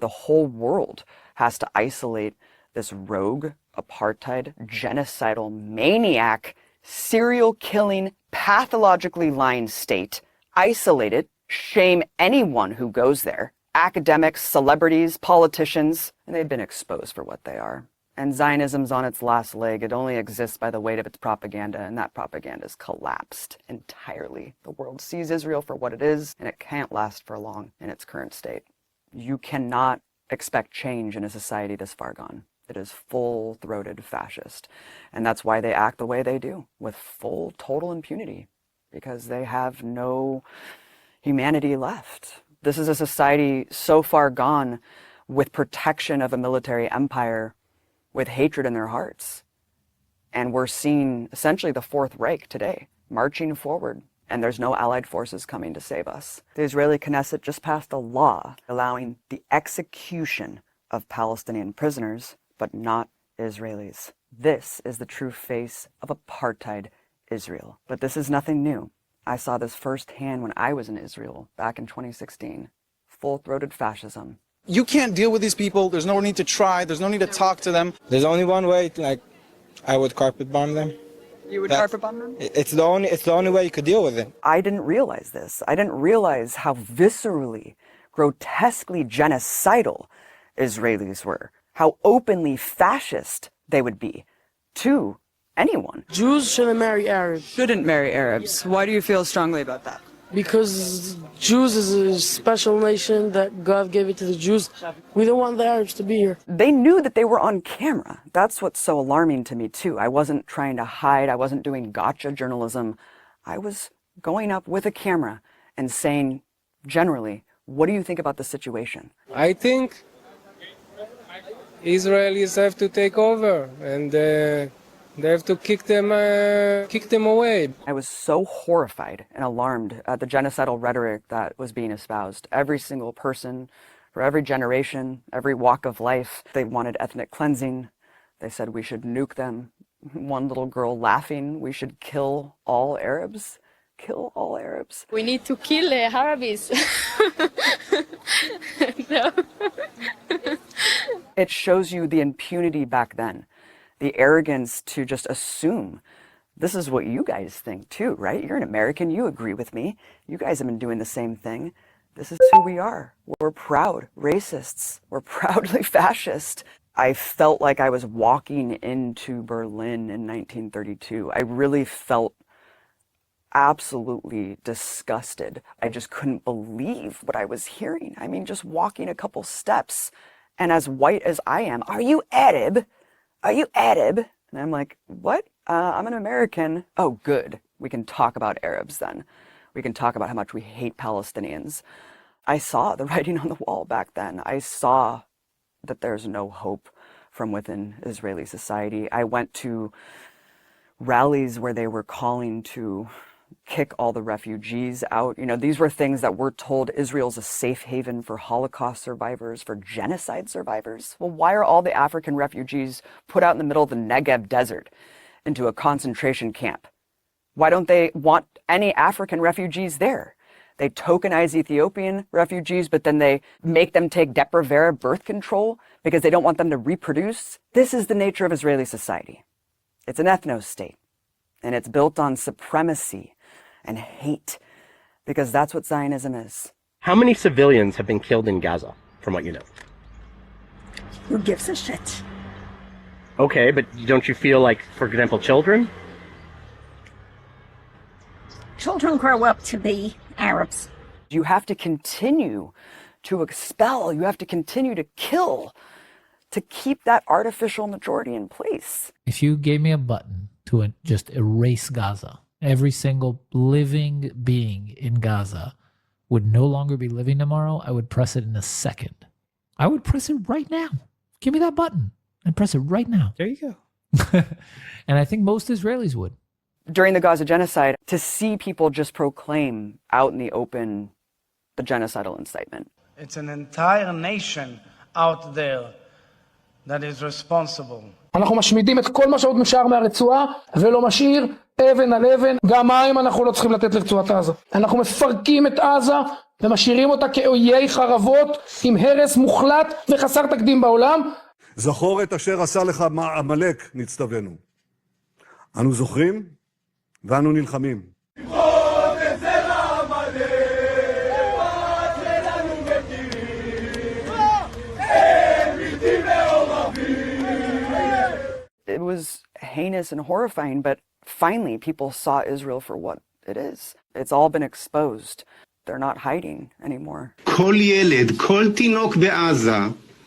The whole world has to isolate this rogue, apartheid, genocidal, maniac, serial-killing, pathologically lying state, isolate it, shame anyone who goes there, academics, celebrities, politicians, and they've been exposed for what they are. And Zionism's on its last leg. It only exists by the weight of its propaganda, and that propaganda has collapsed entirely. The world sees Israel for what it is, and it can't last for long in its current state. You cannot expect change in a society this far gone. It is full-throated fascist. And that's why they act the way they do, with full, total impunity, because they have no humanity left. This is a society so far gone with protection of a military empire, with hatred in their hearts. And we're seeing essentially the Fourth Reich today, marching forward, and there's no allied forces coming to save us. The Israeli Knesset just passed a law allowing the execution of Palestinian prisoners, but not Israelis. This is the true face of apartheid Israel. But this is nothing new. I saw this firsthand when I was in Israel back in 2016. Full-throated fascism. You can't deal with these people. There's no need to try. There's no need to talk to them. There's only one way, I would carpet bomb them. You would carpet bomb them? It's the only way you could deal with it. I didn't realize this. I didn't realize how viscerally, grotesquely genocidal Israelis were. How openly fascist they would be to anyone. Jews shouldn't marry Arabs. Shouldn't marry Arabs. Why do you feel strongly about that? Because Jews is a special nation that God gave it to the Jews. We don't want the Arabs to be here. They knew that they were on camera. That's what's so alarming to me too. I wasn't trying to hide. I wasn't doing gotcha journalism. I was going up with a camera and saying, generally, what do you think about the situation? I think Israelis have to take over and they have to kick them away. I was so horrified and alarmed at the genocidal rhetoric that was being espoused. Every single person, for every generation, every walk of life, they wanted ethnic cleansing. They said we should nuke them. One little girl laughing, we should kill all Arabs. Kill all Arabs. We need to kill Arabs. No. It shows you the impunity back then. The arrogance to just assume this is what you guys think too, right? You're an American, you agree with me. You guys have been doing the same thing. This is who we are. We're proud racists. We're proudly fascist. I felt like I was walking into Berlin in 1932. I really felt absolutely disgusted. I just couldn't believe what I was hearing. I mean, just walking a couple steps, and as white as I am, are you Arab? Are you Arab? And I'm like, what? I'm an American. Oh, good. We can talk about Arabs then. We can talk about how much we hate Palestinians. I saw the writing on the wall back then. I saw that there's no hope from within Israeli society. I went to rallies where they were calling to kick all the refugees out. You know, these were things that we're told Israel's a safe haven for Holocaust survivors, for genocide survivors. Well, why are all the African refugees put out in the middle of the Negev desert into a concentration camp? Why don't they want any African refugees there? They tokenize Ethiopian refugees, but then they make them take Depo-Provera birth control because they don't want them to reproduce. This is the nature of Israeli society. It's an ethno-state, and it's built on supremacy and hate, because that's what Zionism is. How many civilians have been killed in Gaza, from what you know? Who gives a shit? Okay, but don't you feel like, for example, children? Children grow up to be Arabs. You have to continue to expel, you have to continue to kill to keep that artificial majority in place. If you gave me a button to just erase Gaza, every single living being in Gaza would no longer be living tomorrow, I would press it in a second. I would press it right now. Give me that button and press it right now. There you go. And I think most Israelis would. During the Gaza genocide, to see people just proclaim out in the open the genocidal incitement. It's an entire nation out there that is responsible. אנחנו משמידים את כל מה שעוד נשאר מהרצועה ולא משאיר אבן על אבן, גם מים אנחנו לא צריכים לתת לרצועת עזה. אנחנו מפרקים את עזה ומשאירים אותה כאויי חרבות עם הרס מוחלט וחסר תקדים בעולם. זכור את אשר עשה לך עמלק, נצטווינו. אנו זוכרים ואנו נלחמים. It was heinous and horrifying, but finally people saw Israel for what it is. It's all been exposed. They're not hiding anymore. כל ילד, כל תינוק בעזה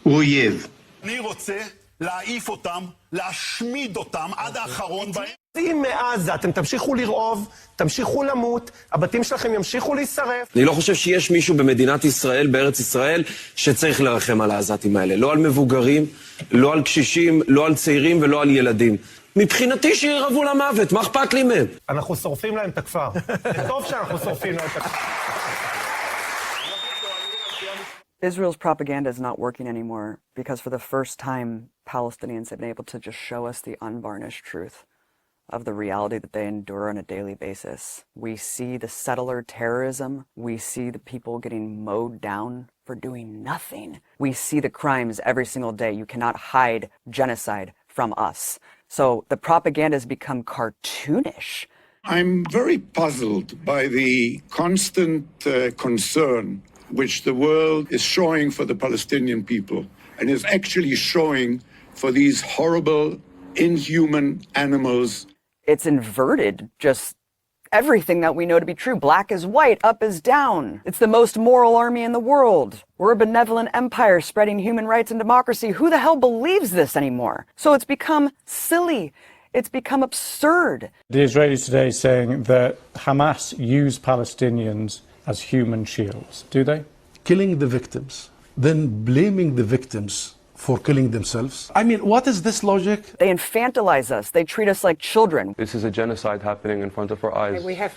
הוא אויב. אני רוצה להעיף אותם, להשמיד אותם עד האחרון בהם. אם מעזה אתם תמשיכו לרעוב, תמשיכו למות, הבתים שלכם ימשיכו להישרף. אני לא חושב שיש מישהו במדינת ישראל, בארץ ישראל, שצריך לרחם על העזתים האלה. לא על מבוגרים, לא על קשישים, לא על צעירים ולא על ילדים. מבחינתי שירעבו למוות, מה אכפת לי מהם? אנחנו שורפים להם את הכפר. טוב שאנחנו שורפים להם את הכפר. Israel's propaganda is not working anymore because for the first time, Palestinians have been able to just show us the unvarnished truth of the reality that they endure on a daily basis. We see the settler terrorism. We see the people getting mowed down for doing nothing. We see the crimes every single day. You cannot hide genocide from us. So the propaganda has become cartoonish. I'm very puzzled by the constant concern which the world is showing for the Palestinian people and is actually showing for these horrible, inhuman animals. It's inverted just everything that we know to be true. Black is white, up is down. It's the most moral army in the world. We're a benevolent empire spreading human rights and democracy. Who the hell believes this anymore? So it's become silly. It's become absurd. The Israelis today saying that Hamas use Palestinians as human shields, do they? Killing the victims, then blaming the victims for killing themselves. I mean, what is this logic? They infantilize us. They treat us like children. This is a genocide happening in front of our eyes. We have,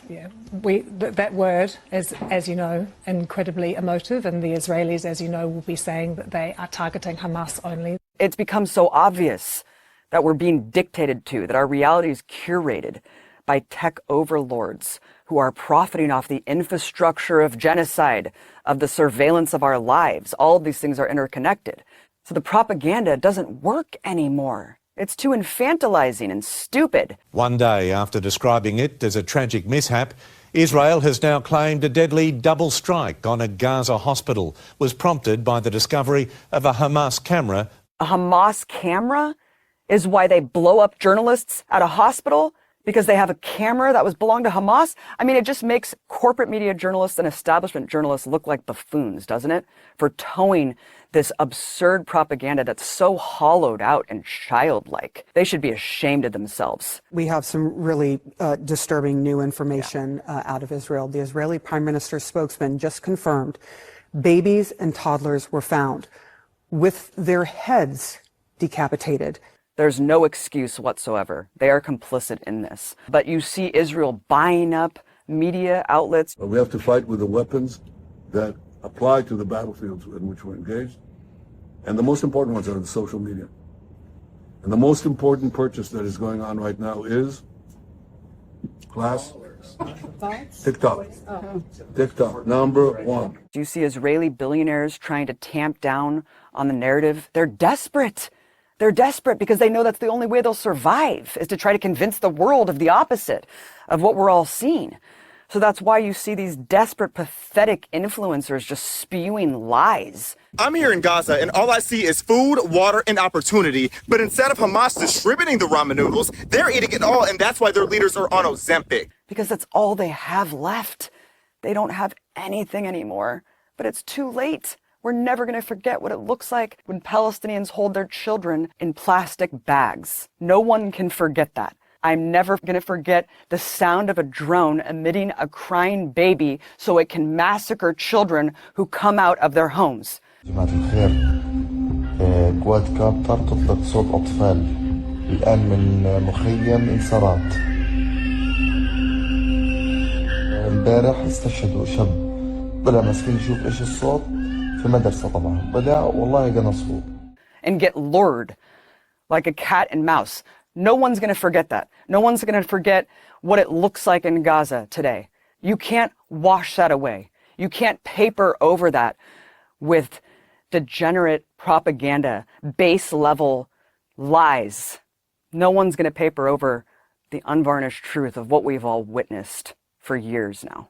that word is, as you know, incredibly emotive, and the Israelis, as you know, will be saying that they are targeting Hamas only. It's become so obvious that we're being dictated to, that our reality is curated by tech overlords who are profiting off the infrastructure of genocide, of the surveillance of our lives. All of these things are interconnected. So the propaganda doesn't work anymore. It's too infantilizing and stupid. One day after describing it as a tragic mishap, Israel has now claimed a deadly double strike on a Gaza hospital was prompted by the discovery of a Hamas camera. A Hamas camera is why they blow up journalists at a hospital? Because they have a camera that was belonged to Hamas? I mean, it just makes corporate media journalists and establishment journalists look like buffoons, doesn't it? For towing this absurd propaganda that's so hollowed out and childlike. They should be ashamed of themselves. We have some really disturbing new information out of Israel. The Israeli Prime Minister's spokesman just confirmed babies and toddlers were found with their heads decapitated. There's no excuse whatsoever. They are complicit in this. But you see Israel buying up media outlets. We have to fight with the weapons that apply to the battlefields in which we're engaged. And the most important ones are the social media. And the most important purchase that is going on right now is class TikTok. TikTok, number one. Do you see Israeli billionaires trying to tamp down on the narrative? They're desperate. They're desperate because they know that's the only way they'll survive, is to try to convince the world of the opposite of what we're all seeing. So that's why you see these desperate, pathetic influencers just spewing lies. I'm here in Gaza, and all I see is food, water, and opportunity. But instead of Hamas distributing the ramen noodles, they're eating it all, and that's why their leaders are on Ozempic. Because that's all they have left. They don't have anything anymore. But it's too late. We're never going to forget what it looks like when Palestinians hold their children in plastic bags. No one can forget that. I'm never going to forget the sound of a drone emitting a crying baby so it can massacre children who come out of their homes. جماعة الخير كواد كابتر تطلق صوت أطفال الآن من مخيم إنصارات امبارح استشهدوا شاب طلع مسكين يشوف إيش الصوت في مدرسة طبعا طلع والله قنصوه. And get lured like a cat and mouse. No one's going to forget that. No one's going to forget what it looks like in Gaza today. You can't wash that away. You can't paper over that with degenerate propaganda, base level lies. No one's going to paper over the unvarnished truth of what we've all witnessed for years now.